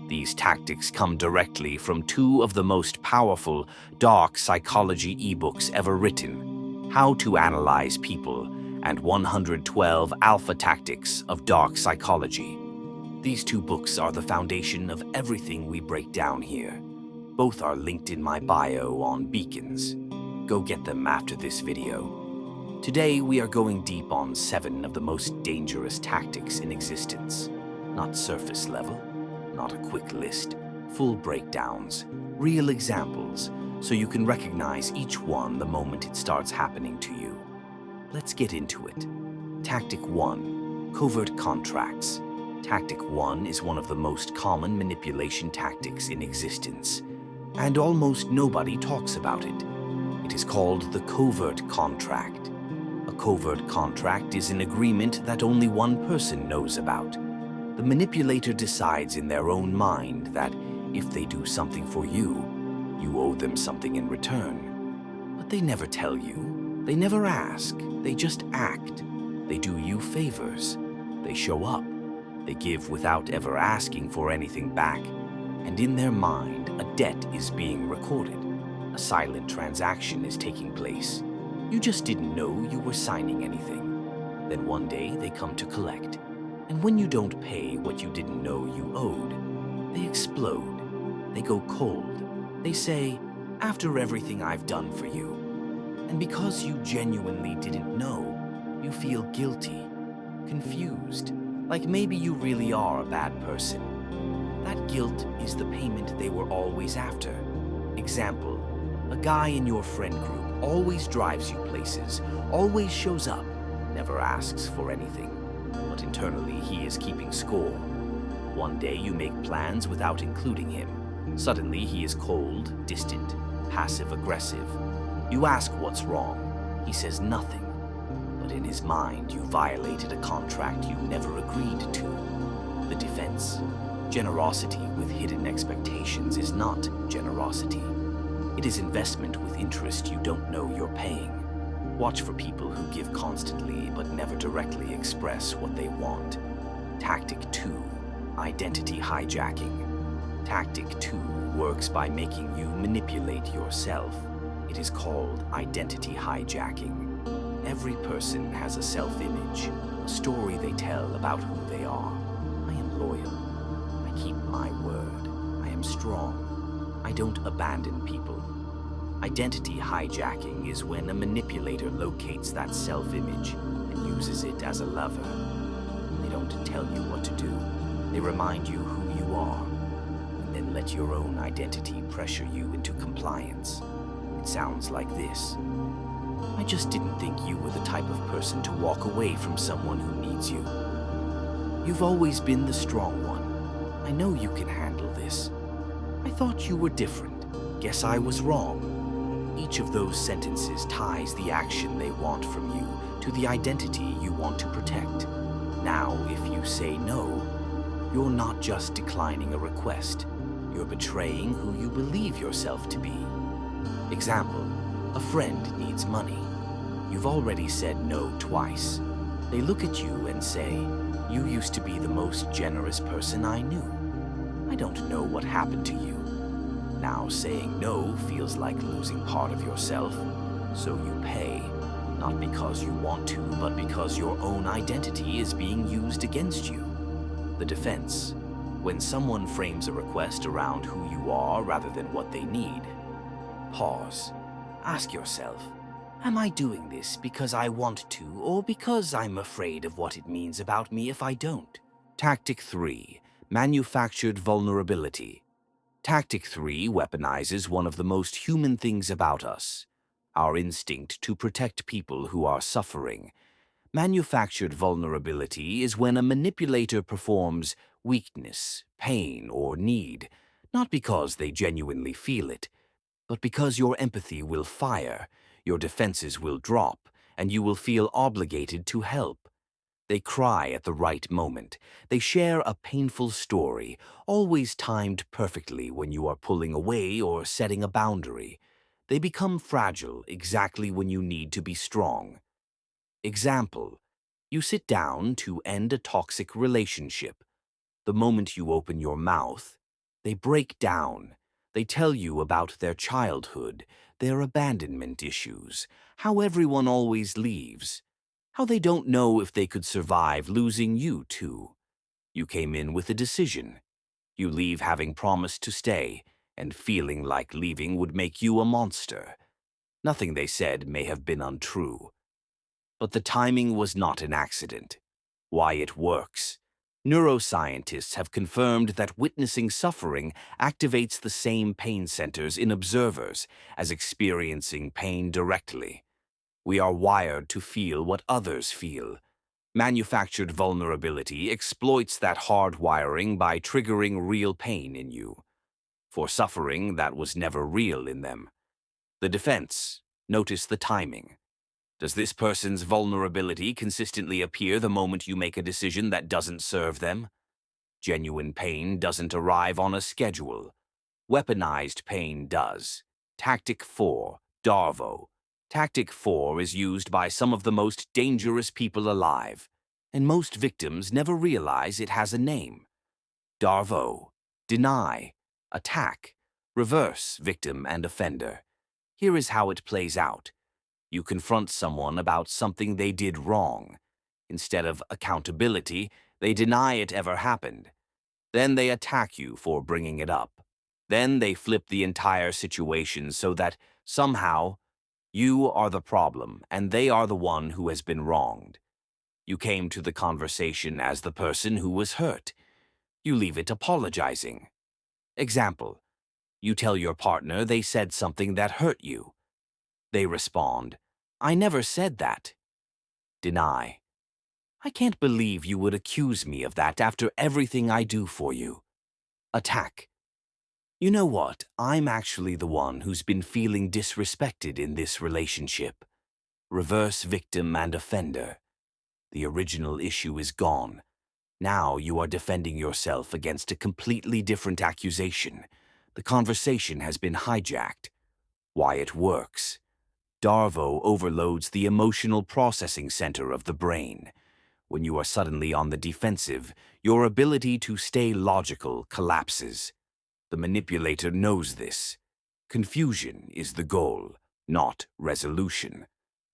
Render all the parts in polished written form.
These tactics come directly from two of the most powerful dark psychology ebooks ever written, How to Analyze People and 112 Alpha Tactics of Dark Psychology. These two books are the foundation of everything we break down here. Both are linked in my bio on Beacons. Go get them after this video. Today we are going deep on 7 of the most dangerous tactics in existence. Not surface level, not a quick list, full breakdowns, real examples, so you can recognize each one the moment it starts happening to you. Let's get into it. Tactic 1. Covert contracts. Tactic 1 is one of the most common manipulation tactics in existence, and almost nobody talks about it. It is called the covert contract. A covert contract is an agreement that only one person knows about. The manipulator decides in their own mind that if they do something for you, you owe them something in return. But they never tell you. They never ask. They just act. They do you favors. They show up. They give without ever asking for anything back. And in their mind, a debt is being recorded. A silent transaction is taking place. You just didn't know you were signing anything. Then one day they come to collect. And when you don't pay what you didn't know you owed, they explode. They go cold. They say, after everything I've done for you. And because you genuinely didn't know, you feel guilty, confused, like maybe you really are a bad person. That guilt is the payment they were always after. Example, a guy in your friend group always drives you places, always shows up, never asks for anything. But internally, he is keeping score. One day you make plans without including him. Suddenly, he is cold, distant, passive-aggressive. You ask what's wrong. He says nothing. But in his mind, you violated a contract you never agreed to. The defense. Generosity with hidden expectations is not generosity. It is investment with interest you don't know you're paying. Watch for people who give constantly but never directly express what they want. Tactic 2. Identity hijacking. Tactic 2 works by making you manipulate yourself. It is called identity hijacking. Every person has a self-image, a story they tell about who they are. I am loyal. I keep my word. I am strong. I don't abandon people. Identity hijacking is when a manipulator locates that self-image and uses it as a lever. They don't tell you what to do. They remind you who you are, and then let your own identity pressure you into compliance. It sounds like this. I just didn't think you were the type of person to walk away from someone who needs you. You've always been the strong one. I know you can handle this. I thought you were different. Guess I was wrong. Each of those sentences ties the action they want from you to the identity you want to protect. Now, if you say no, you're not just declining a request. You're betraying who you believe yourself to be. Example, a friend needs money. You've already said no twice. They look at you and say, you used to be the most generous person I knew. I don't know what happened to you. Now saying no feels like losing part of yourself, so you pay, not because you want to, but because your own identity is being used against you. The defense. When someone frames a request around who you are rather than what they need, pause. Ask yourself, am I doing this because I want to, or because I'm afraid of what it means about me if I don't? Tactic 3. Manufactured vulnerability. Tactic 3 weaponizes one of the most human things about us, our instinct to protect people who are suffering. Manufactured vulnerability is when a manipulator performs weakness, pain, or need, not because they genuinely feel it, but because your empathy will fire, your defenses will drop, and you will feel obligated to help. They cry at the right moment. They share a painful story, always timed perfectly when you are pulling away or setting a boundary. They become fragile exactly when you need to be strong. Example, you sit down to end a toxic relationship. The moment you open your mouth, They break down. They tell you about their childhood, their abandonment issues, how everyone always leaves, how they don't know if they could survive losing you too. You came in with a decision. You leave having promised to stay, and feeling like leaving would make you a monster. Nothing they said may have been untrue. But the timing was not an accident. Why it works. Neuroscientists have confirmed that witnessing suffering activates the same pain centers in observers as experiencing pain directly. We are wired to feel what others feel. Manufactured vulnerability exploits that hardwiring by triggering real pain in you. For suffering that was never real in them. The defense. Notice the timing. Does this person's vulnerability consistently appear the moment you make a decision that doesn't serve them? Genuine pain doesn't arrive on a schedule. Weaponized pain does. Tactic 4, Darvo. Tactic 4 is used by some of the most dangerous people alive, and most victims never realize it has a name. Darvo. Deny. Attack. Reverse victim and offender. Here is how it plays out. You confront someone about something they did wrong. Instead of accountability, they deny it ever happened. Then they attack you for bringing it up. Then they flip the entire situation so that, somehow, you are the problem and they are the one who has been wronged. You came to the conversation as the person who was hurt. You leave it apologizing. Example: you tell your partner they said something that hurt you. They respond, "I never said that." Deny. "I can't believe you would accuse me of that after everything I do for you." Attack. "You know what? I'm actually the one who's been feeling disrespected in this relationship." Reverse victim and offender. The original issue is gone. Now you are defending yourself against a completely different accusation. The conversation has been hijacked. Why it works. Darvo overloads the emotional processing center of the brain. When you are suddenly on the defensive, your ability to stay logical collapses. The manipulator knows this. Confusion is the goal, not resolution.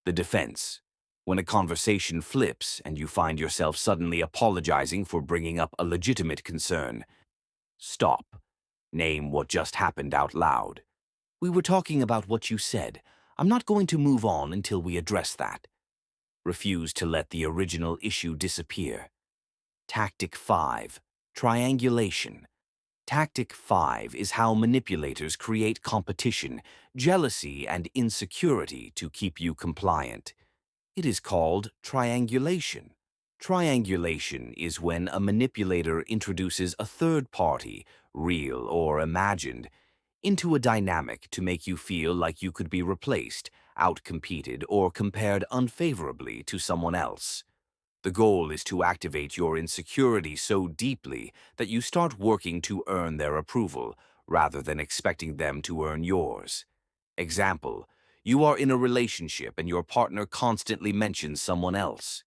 The defense. When a conversation flips and you find yourself suddenly apologizing for bringing up a legitimate concern. Stop. Name what just happened out loud. "We were talking about what you said. I'm not going to move on until we address that." Refuse to let the original issue disappear. Tactic 5. Triangulation. Tactic 5 is how manipulators create competition, jealousy, and insecurity to keep you compliant. It is called triangulation. Triangulation is when a manipulator introduces a third party, real or imagined, into a dynamic to make you feel like you could be replaced, outcompeted, or compared unfavorably to someone else. The goal is to activate your insecurity so deeply that you start working to earn their approval, rather than expecting them to earn yours. Example: you are in a relationship and your partner constantly mentions someone else.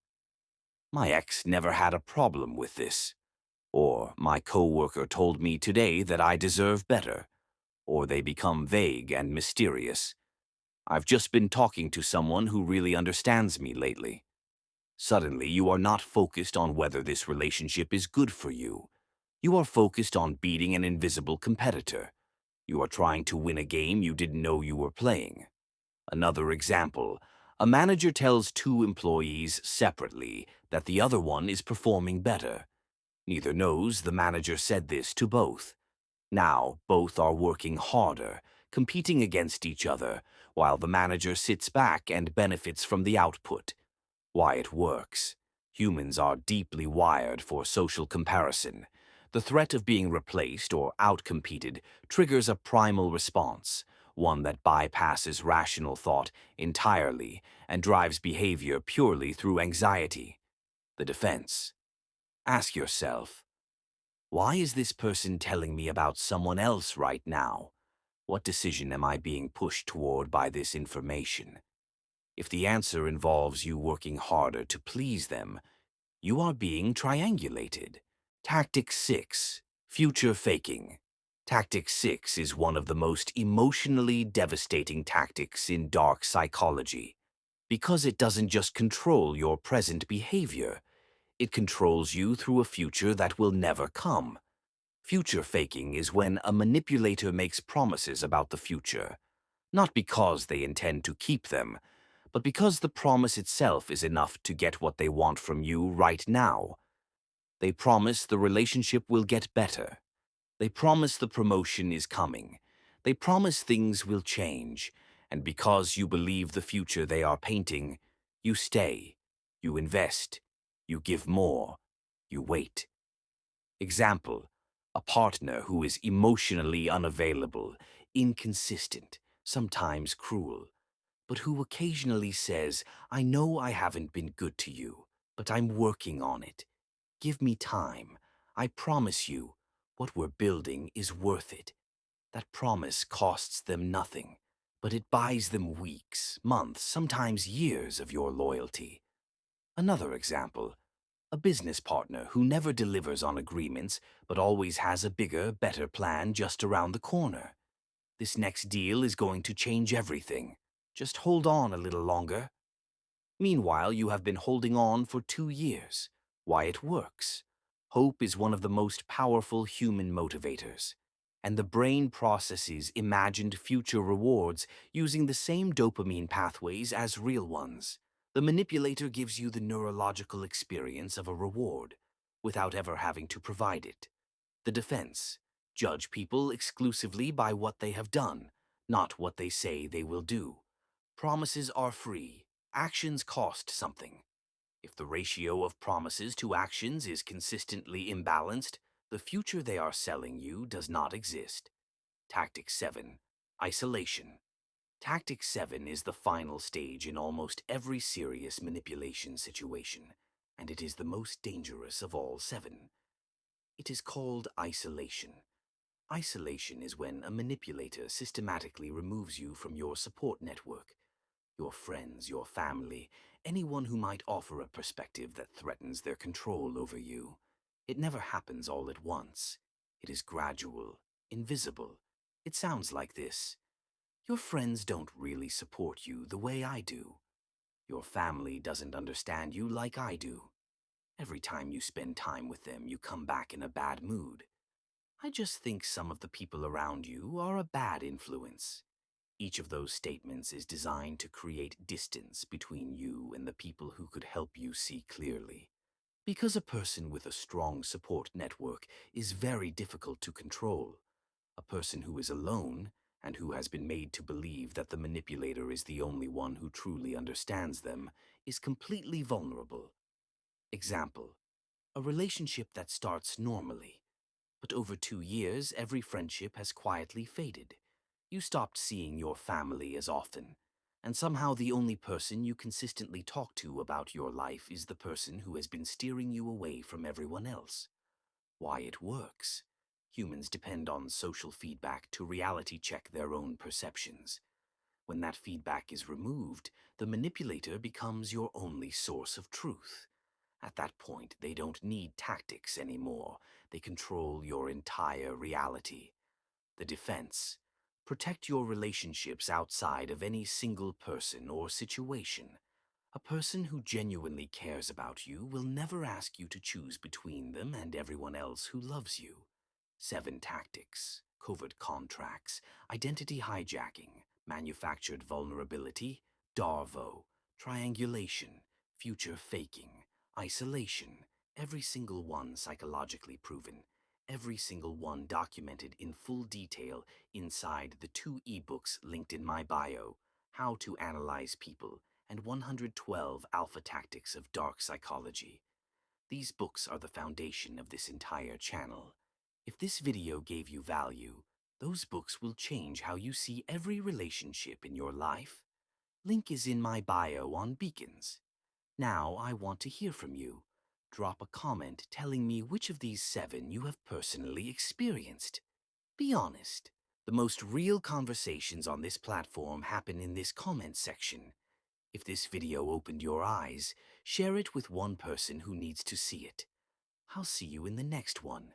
"My ex never had a problem with this." Or, "My coworker told me today that I deserve better." Or they become vague and mysterious. "I've just been talking to someone who really understands me lately." Suddenly, you are not focused on whether this relationship is good for you. You are focused on beating an invisible competitor. You are trying to win a game you didn't know you were playing. Another example: a manager tells two employees separately that the other one is performing better. Neither knows the manager said this to both. Now, both are working harder, competing against each other, while the manager sits back and benefits from the output. Why it works. Humans are deeply wired for social comparison. The threat of being replaced or outcompeted triggers a primal response, one that bypasses rational thought entirely and drives behavior purely through anxiety. The defense. Ask yourself, why is this person telling me about someone else right now? What decision am I being pushed toward by this information? If the answer involves you working harder to please them, you are being triangulated. Tactic 6. Future faking. Tactic 6 is one of the most emotionally devastating tactics in dark psychology because it doesn't just control your present behavior, it controls you through a future that will never come. Future faking is when a manipulator makes promises about the future, not because they intend to keep them, but because the promise itself is enough to get what they want from you right now. They promise the relationship will get better. They promise the promotion is coming. They promise things will change. And because you believe the future they are painting, you stay, you invest, you give more, you wait. Example, a partner who is emotionally unavailable, inconsistent, sometimes cruel, but who occasionally says, "I know I haven't been good to you, but I'm working on it. Give me time. I promise you, what we're building is worth it." That promise costs them nothing, but it buys them weeks, months, sometimes years of your loyalty. Another example, a business partner who never delivers on agreements but always has a bigger, better plan just around the corner. This next deal is going to change everything. Just hold on a little longer. Meanwhile, you have been holding on for 2 years. Why it works. Hope is one of the most powerful human motivators, and the brain processes imagined future rewards using the same dopamine pathways as real ones. The manipulator gives you the neurological experience of a reward without ever having to provide it. The defense: judge people exclusively by what they have done, not what they say they will do. Promises are free. Actions cost something. If the ratio of promises to actions is consistently imbalanced, the future they are selling you does not exist. Tactic 7. Isolation. Tactic 7 is the final stage in almost every serious manipulation situation, and it is the most dangerous of all 7. It is called isolation. Isolation is when a manipulator systematically removes you from your support network, your friends, your family, anyone who might offer a perspective that threatens their control over you. It never happens all at once. It is gradual, invisible. It sounds like this. Your friends don't really support you the way I do. Your family doesn't understand you like I do. Every time you spend time with them, you come back in a bad mood. I just think some of the people around you are a bad influence. Each of those statements is designed to create distance between you and the people who could help you see clearly. Because a person with a strong support network is very difficult to control, a person who is alone and who has been made to believe that the manipulator is the only one who truly understands them is completely vulnerable. Example, a relationship that starts normally, but over 2 years, every friendship has quietly faded. You stopped seeing your family as often, and somehow the only person you consistently talk to about your life is the person who has been steering you away from everyone else. Why it works. Humans depend on social feedback to reality check their own perceptions. When that feedback is removed, the manipulator becomes your only source of truth. At that point, they don't need tactics anymore. They control your entire reality. The defense: protect your relationships outside of any single person or situation. A person who genuinely cares about you will never ask you to choose between them and everyone else who loves you. 7 tactics: covert contracts, identity hijacking, manufactured vulnerability, DARVO, triangulation, future faking, isolation, every single one psychologically proven, every single one documented in full detail inside the 2 ebooks linked in my bio: How to Analyze People and 112 Alpha Tactics of Dark Psychology. These books are the foundation of this entire channel. If this video gave you value, those books will change how you see every relationship in your life. Link is in my bio on Beacons. Now I want to hear from you. Drop a comment telling me which of these 7 you have personally experienced. Be honest. The most real conversations on this platform happen in this comment section. If this video opened your eyes, share it with one person who needs to see it. I'll see you in the next one.